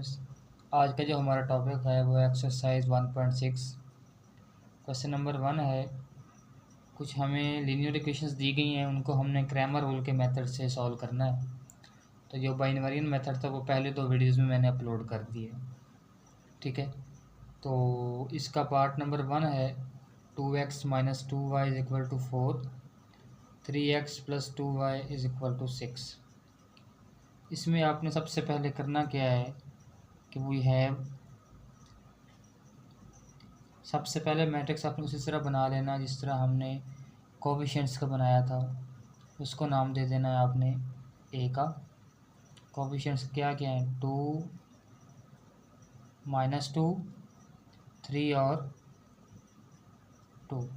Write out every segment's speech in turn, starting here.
Students, आज का जो हमारा टॉपिक है वो एक्सरसाइज 1.6 क्वेश्चन नंबर 1 है। कुछ हमें लीनियर इक्वेशंस दी गई हैं, उनको हमने क्रैमर रूल के मेथड से सॉल्व करना है। तो जो बाइनवेरियन मेथड था वो पहले 2 वीडियोज़ में मैंने अपलोड कर दिए, ठीक है। तो इसका पार्ट नंबर 1 है 2x - 2y = 4, 3x + 2y = 6। इसमें आपने सबसे पहले करना क्या है कि वी हैव, सबसे पहले मैट्रिक्स आपने उसी तरह बना लेना जिस तरह हमने कोएफिशिएंट्स का बनाया था। उसको नाम दे देना है आपने ए का। कोएफिशिएंट्स क्या क्या है, 2 - 2, 3 और 2।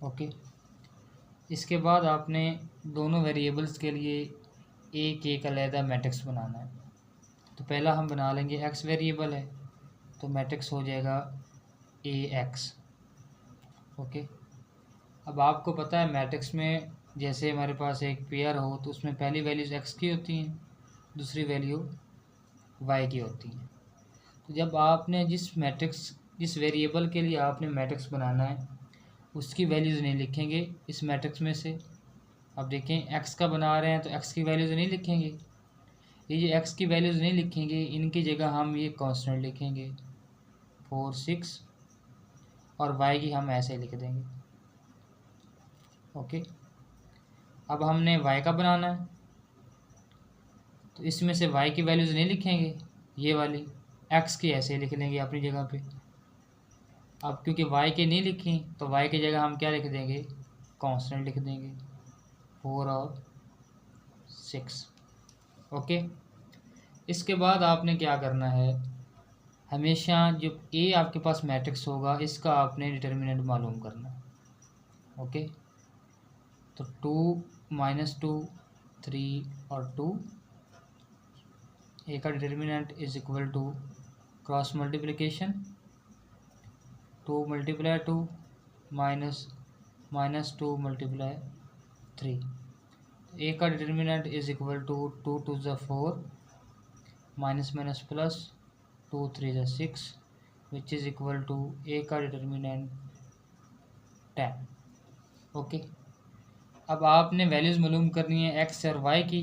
ओके, इसके बाद आपने दोनों वेरिएबल्स के लिए एक एक अलग मैट्रिक्स बनाना है। तो पहला हम बना लेंगे एक्स वेरिएबल है, तो मैट्रिक्स हो जाएगा ए एक्स। ओके, अब आपको पता है मैट्रिक्स में जैसे हमारे पास एक पेयर हो तो उसमें पहली वैल्यूज एक्स की होती हैं, दूसरी वैल्यू वाई की होती हैं। तो जब आपने जिस वेरिएबल के लिए आपने मैट्रिक्स बनाना है उसकी वैल्यूज़ नहीं लिखेंगे इस मैट्रिक्स में से। अब देखें, एक्स का बना रहे हैं तो एक्स की वैल्यूज़ नहीं लिखेंगे। ये जो एक्स की वैल्यूज़ नहीं लिखेंगे, इनकी जगह हम ये कांस्टेंट लिखेंगे 4, 6 और वाई की हम ऐसे लिख देंगे। ओके, अब हमने y का बनाना है तो इसमें से y की वैल्यूज़ नहीं लिखेंगे, ये वाली x की ऐसे लिख लेंगे अपनी जगह पे। अब क्योंकि y के नहीं लिखी तो y की जगह हम क्या लिख देंगे, कांस्टेंट लिख देंगे 4 और 6। ओके, इसके बाद आपने क्या करना है, हमेशा जो a आपके पास मैट्रिक्स होगा इसका आपने डिटर्मिनेंट मालूम करना है। ओके, तो 2 - 2, 3 और 2, ए का determinant is equal to cross multiplication 2 × 2 - 2 × 3। A का determinant is equal to 2 × 2 = 4, -+ 2 × 3 = 6, which is equal to ए का डिटर्मिनेंट 10। ओके, अब आपने वैल्यूज़ मालूम करनी है एक्स और वाई की।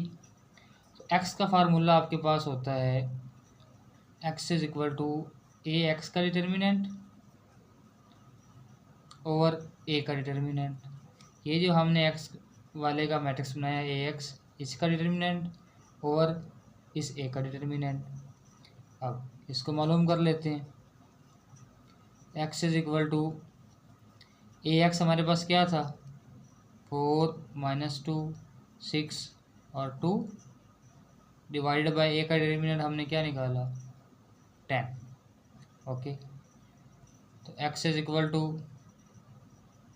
तो एक्स का फार्मूला आपके पास होता है x is equal to A x का डिटर्मिनेंट ओवर ए का डिटर्मिनेंट। ये जो हमने एक्स वाले का मैट्रिक्स बनाया ए एक्स, इसका डिटर्मिनेंट ओवर इस ए का डिटर्मिनेंट। अब इसको मालूम कर लेते हैं। X is equal to A x हमारे पास क्या था, 4 - 2, 6 और 2 डिवाइडेड बाय ए का डिटर्मिनेंट हमने क्या निकाला, 10। ओके, तो x is equal to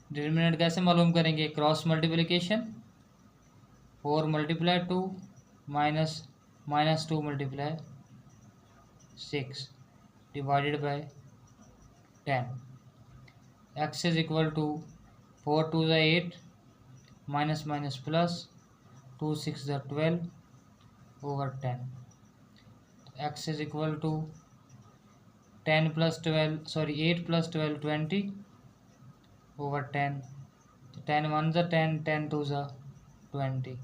determinant कैसे मालूम करेंगे, cross multiplication 4 × 2 -2 × 6 divided by 10। X is equal to 4 × 2 = 8, -+ 2 × 6 = 12 over 10। X is equal to 8 + 12 20 over 10। तो 10 × 1 = 10, 10 × 2 = 20।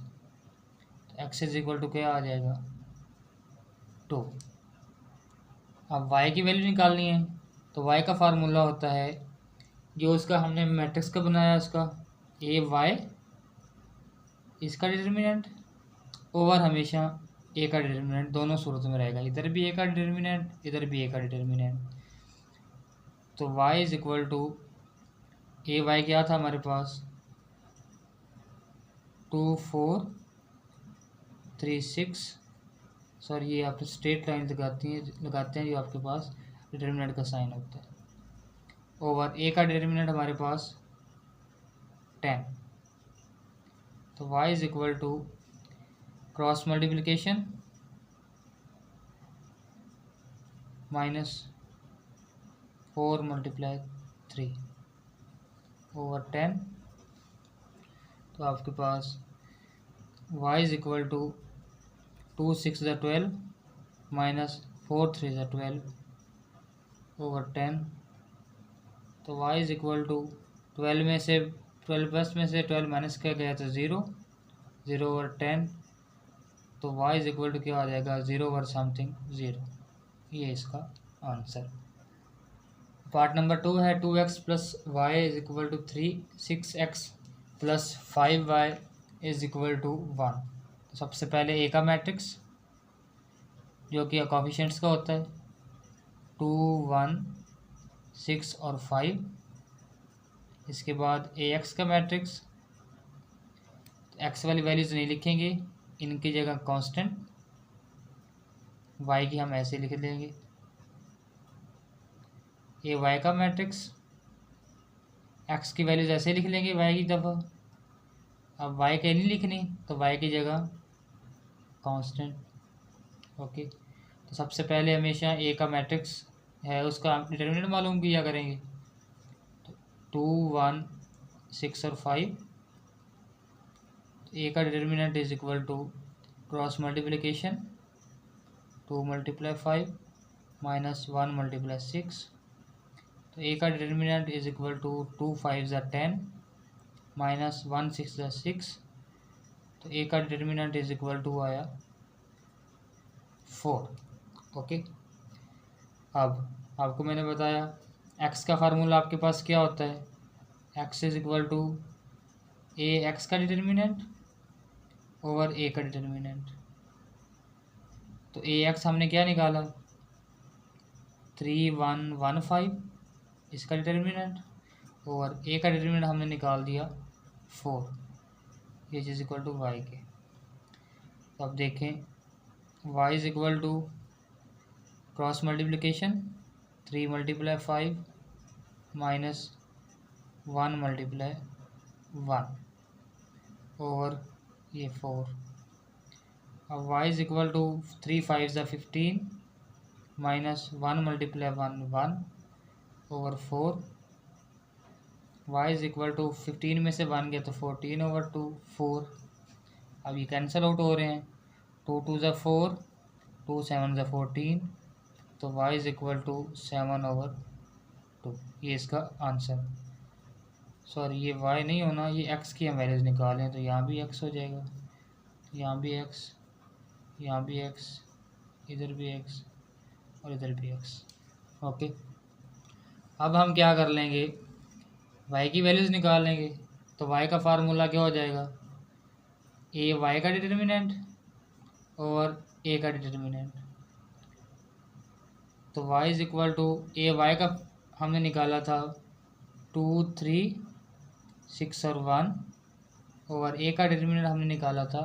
तो एक्स इज इक्वल टू क्या आ जाएगा, 2। अब y की वैल्यू निकालनी है तो y का फार्मूला होता है जो उसका हमने मैट्रिक्स का बनाया उसका ए वाई, इसका डिटर्मिनेंट ओवर हमेशा ए का डिटर्मिनेंट, दोनों सूरतों में रहेगा, इधर भी ए का डिटर्मिनेंट इधर भी ए का डिटर्मिनेंट। तो y is equal to A y क्या था हमारे पास, 2 4 3 6, सॉरी ये आप स्ट्रेट लाइन लगाते हैं जो आपके पास डिटर्मिनेंट का साइन होता है, ओवर ए का डिटर्मिनेंट हमारे पास 10। तो y is equal to cross multiplication -4 × 3 over 10। तो आपके पास y इज इक्वल टू 2 × 6 = 12 4 3 ज़ा 12 ओवर 10। तो y इज इक्वल टू 12 में से 12 प्लस में से 12 माइनस किया गया तो 0 0 ओवर 10। तो y इज इक्वल टू क्या आ जाएगा 0 ओवर समथिंग 0। ये इसका आंसर। पार्ट नंबर 2 है 2x plus y is equal to 6x plus 5y is equal to 1। तो सबसे पहले ए का मैट्रिक्स जो कि कोफिशिएंट्स का होता है 2 1 6 और 5। इसके बाद ए एक्स का मैट्रिक्स, एक्स वाली वैल्यूज़ नहीं लिखेंगे, इनकी जगह कांस्टेंट वाई की हम ऐसे लिख देंगे। ये वाई का मैट्रिक्स, एक्स की वैल्यूज ऐसे लिख लेंगे वाई की दफ़ा। अब वाई के नहीं लिखनी तो वाई की जगह कांस्टेंट। ओके, तो सबसे पहले हमेशा ए का मैट्रिक्स है उसका डिटर्मिनेंट मालूम किया करेंगे। तो 2 1 6 और 5। ए का determinant is equal to cross multiplication 2 × 5 minus 1 × 6। तो ए का डिटर्मिनेंट इज इक्वल टू 2 5 ज़ा 10 माइनस 1 6 ज़ा 6। तो ए का डिटर्मिनेंट इज इक्वल टू आया 4। ओके, अब आपको मैंने बताया एक्स का फार्मूला आपके पास क्या होता है, x is equal to A x का डिटर्मिनेंट ओवर ए का डिटर्मिनेंट। तो ए एक्स हमने क्या निकाला 3 1 1 5 इसका डिटर्मिनेंट, और ए का डिटर्मिनेंट हमने निकाल दिया 4, ये इज इक्वल टू वाई के। तो अब देखें y is equal to cross multiplication 3 × 5 minus 1 × 1 over ये 4। अब y इज इक्वल टू 3 5 ज़ा 15 minus 1 × 1 1 over 4। y is equal to 15 में से 1 गया तो 14 ओवर 2 4। अब ये कैंसिल आउट हो रहे हैं, 2 2 ज़ा 4 2 7 ज़ा 14। तो y is equal to 7 over 2। ये इसका आंसर। सॉरी, ये y नहीं होना, ये x की हम वैल्यूज़ निकालें तो यहाँ भी x हो जाएगा, यहाँ भी x, यहाँ भी x, इधर भी x और इधर भी x। ओके, अब हम क्या कर लेंगे y की वैल्यूज़ निकाल लेंगे। तो y का फार्मूला क्या हो जाएगा ए वाई का डिटर्मिनेंट और ए का डिटर्मिनेंट। तो y is equal to A y का हमने निकाला था 2 3 6 और 1 और ए का डिटर्मिनेंट हमने निकाला था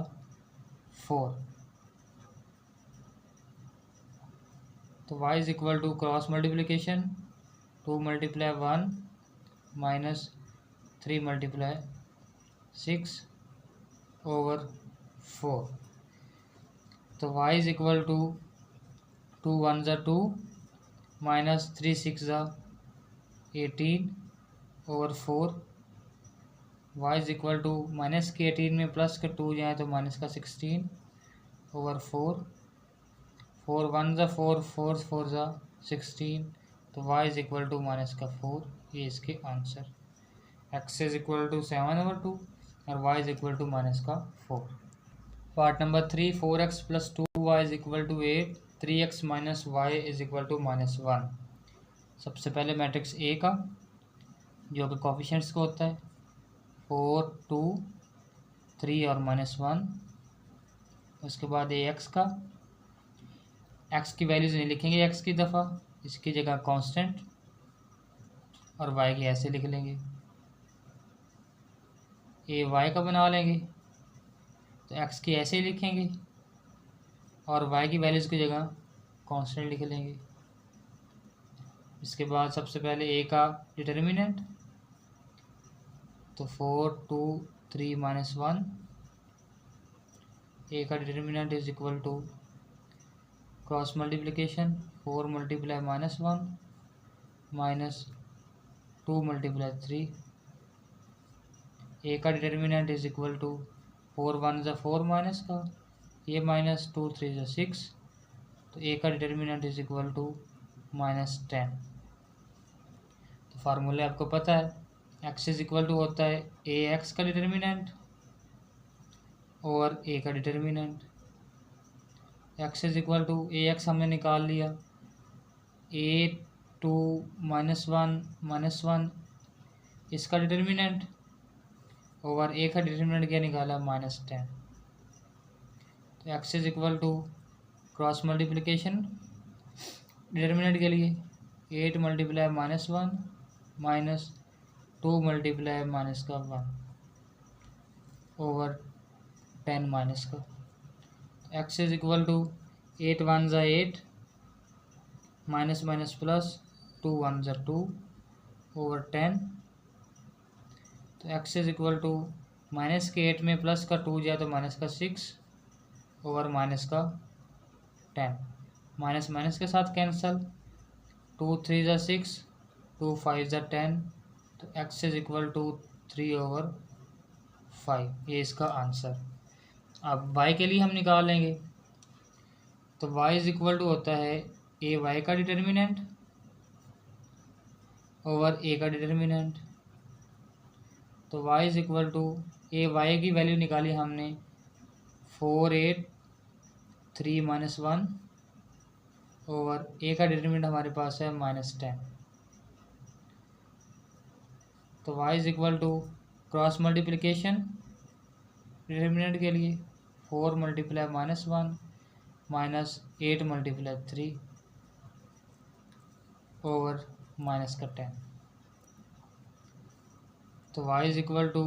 4। तो y is equal to cross multiplication 2 × 1 minus 3 × 6 over 4। तो y इज इक्वल टू 2 1 ज़ा 2 माइनस 3 6 ज़ा 18 over 4। y is equal to minus के 18 में प्लस का 2 जाए तो माइनस का 16 ओवर 4। 4 1 ज़ा 4 4 4 ज़ा 16। तो y is equal to minus का 4। ये इसके answer. x is equal to 7 over 2 और y is equal to minus का 4। Part number 3 4x plus 2y is equal to 8 3x minus y is equal to -1। सबसे पहले मैट्रिक्स ए का जो कि कोफिशिएंट्स का होता है 4 2 3 और -1। उसके बाद ए एक्स का, एक्स की वैल्यूज़ नहीं लिखेंगे एक्स की दफ़ा, इसकी जगह कांस्टेंट और वाई की ऐसे लिख लेंगे। ए वाई का बना लेंगे तो एक्स की ऐसे ही लिखेंगे और वाई की वैल्यूज़ की जगह कांस्टेंट लिख लेंगे। इसके बाद सबसे पहले ए का डिटर्मिनेंट तो 4 2 3 -1। ए का determinant is equal to cross multiplication 4 × -1 minus 2 × 3। A का डिटर्मिनेंट इज इक्वल टू 4 1 ज़ा 4 माइनस का, ये माइनस 2 3 ज़ा 6 तो ए का डिटर्मिनेंट इज इक्वल टू -10। तो फार्मूला आपको पता है, एक्स इज इक्वल टू होता है ए एक्स का डिटर्मिनेंट और ए का determinant. X is equal to A x हमने निकाल लिया, ए टू -1 इसका डिटर्मिनेंट ओवर ए का डिटर्मिनेंट क्या निकाला -10। तो x is equal to cross multiplication determinant के लिए 8 multiply -1 minus 2 multiply -1 over 10 minus का। एक्स इज इक्वल टू 8 1 ज़ा 8 माइनस माइनस प्लस 2 1 ज़ा 2 ओवर 10। तो x is equal to minus के 8 में प्लस का 2 जाए तो माइनस का 6 ओवर माइनस का 10। माइनस माइनस के साथ कैंसल, 2 3 ज़ा 6 2 5 ज़ा 10। तो x is equal to 3 over 5, ये इसका आंसर। अब y के लिए हम निकाल लेंगे, तो y इज इक्वल टू होता है ए वाई का डिटर्मिनेंट ओवर ए का डिटर्मिनेंट। तो y is equal to A y की वैल्यू निकाली हमने 4 8 3 -1 ओवर ए का डिटर्मिनेंट हमारे पास है -10। तो y is equal to cross multiplication determinant के लिए 4 multiply -1 minus 8 multiply 3 over minus का 10। तो y इज इक्वल टू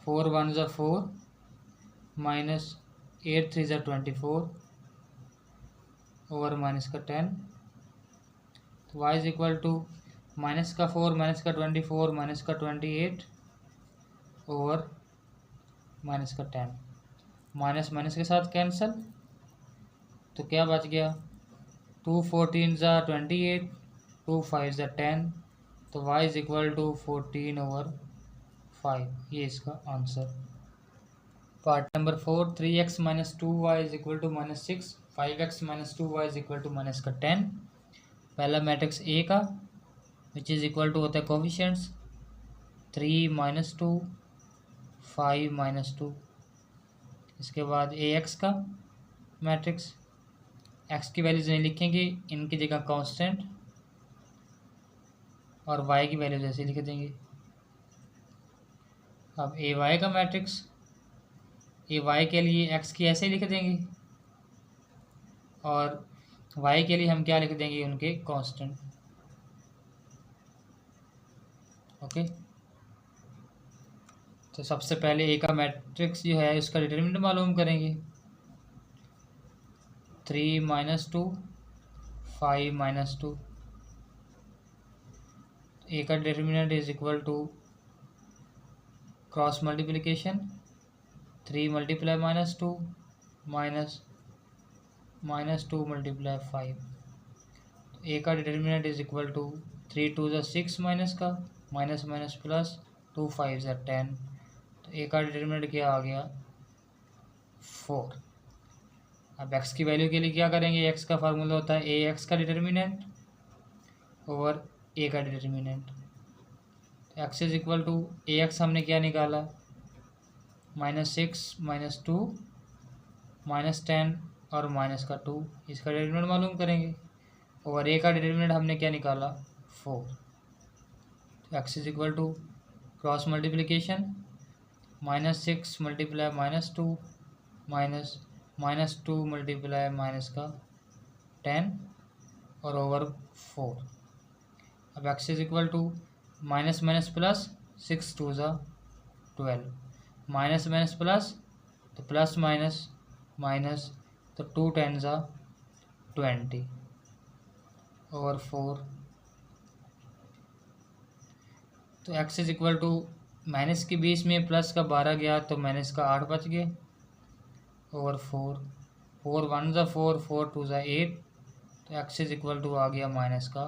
4 1 ज़ा 4 माइनस 8 3 ज़ा 24 ओवर माइनस का 10। तो y is equal to minus का 4 माइनस का 24 माइनस का 28 ओवर माइनस का 10। माइनस माइनस के साथ कैंसल, तो क्या बच गया 2 14 ज़ा 28 2 5 ज़ा 10। तो y is equal to 14 over 5, ये इसका answer. Part number 4 3x minus 2y is equal to -6 5x minus 2y is equal to minus का 10। पहला मैट्रिक्स ए का विच इज़ इक्वल टू होता है कोफिशिएंट्स 3 -2 5 -2। इसके बाद ए एक्स का मैट्रिक्स, एक्स की वैल्यूज नहीं लिखेंगे, इनकी जगह कांस्टेंट और वाई की वैल्यूज ऐसे लिख देंगे। अब ए वाई का मैट्रिक्स, ए वाई के लिए एक्स की ऐसे लिख देंगे और वाई के लिए हम क्या लिख देंगे, उनके कांस्टेंट। ओके, तो सबसे पहले ए का मैट्रिक्स जो है उसका डिटरमिनेंट मालूम करेंगे 3 -2 5 -2। ए का determinant is equal to cross multiplication 3 multiply -2 minus -2 multiply 5। A का डिटरमिनेंट इज इक्वल टू 3 2 ज़ा 6 माइनस का माइनस माइनस प्लस 2 5 ज़ा 10। तो ए का डिटरमिनेंट क्या आ गया 4। अब एक्स की वैल्यू के लिए क्या करेंगे, एक्स का फार्मूला होता है ए एक्स का डिटरमिनेंट ओवर ए का डिटरमिनेंट। तो x is equal to A x हमने क्या निकाला -6 -2 -10 और माइनस का 2, इसका डिटरमिनेंट मालूम करेंगे ओवर ए का डिटरमिनेंट हमने क्या निकाला 4। तो x is equal to cross multiplication -6 multiply -2 -2 multiply minus का 10 और ओवर 4। अब x is equal to minus minus plus 6 2 ज़ा 12 माइनस माइनस प्लस तो प्लस माइनस माइनस तो 2 10 ज़ा 20 ओवर 4। तो x is equal to minus के 20 में प्लस का 12 गया तो माइनस का 8 बच गए ओवर 4। 4 1 ज़ा 4 4 2 ज़ा 8। तो एक्स इज इक्वल टू आ गया माइनस का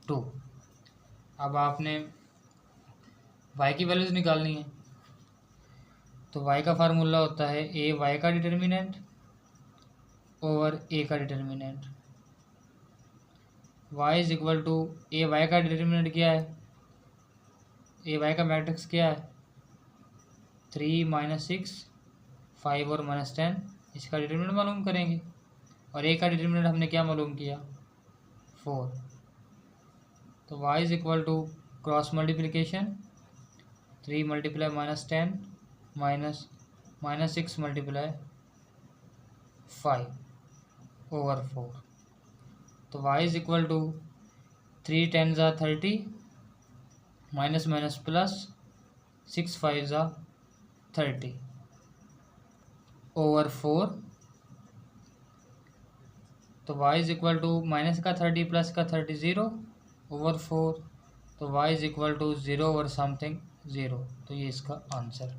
2। अब आपने y की वैल्यूज निकालनी है, तो y का फार्मूला होता है ए वाई का डिटर्मिनेंट ओवर ए का determinant. Y is equal to A y का डिटर्मिनेंट क्या है, ए वाई का मैट्रिक्स क्या है 3 माइनस 6 5 और माइनस 10, इसका डिटर्मिनेंट मालूम करेंगे। और ए का डिटर्मिनेंट हमने क्या मालूम किया 4। तो y is equal to cross multiplication 3 multiply minus 10 minus minus 6 multiply 5 over 4। तो y इज इक्वल टू 3 10 ज़ा 30 माइनस माइनस प्लस 6 5 ज़ा 30 ओवर 4। तो y is equal to minus का 30 प्लस का 30 0 ओवर 4। तो y is equal to 0 over something 0। तो ये इसका आंसर।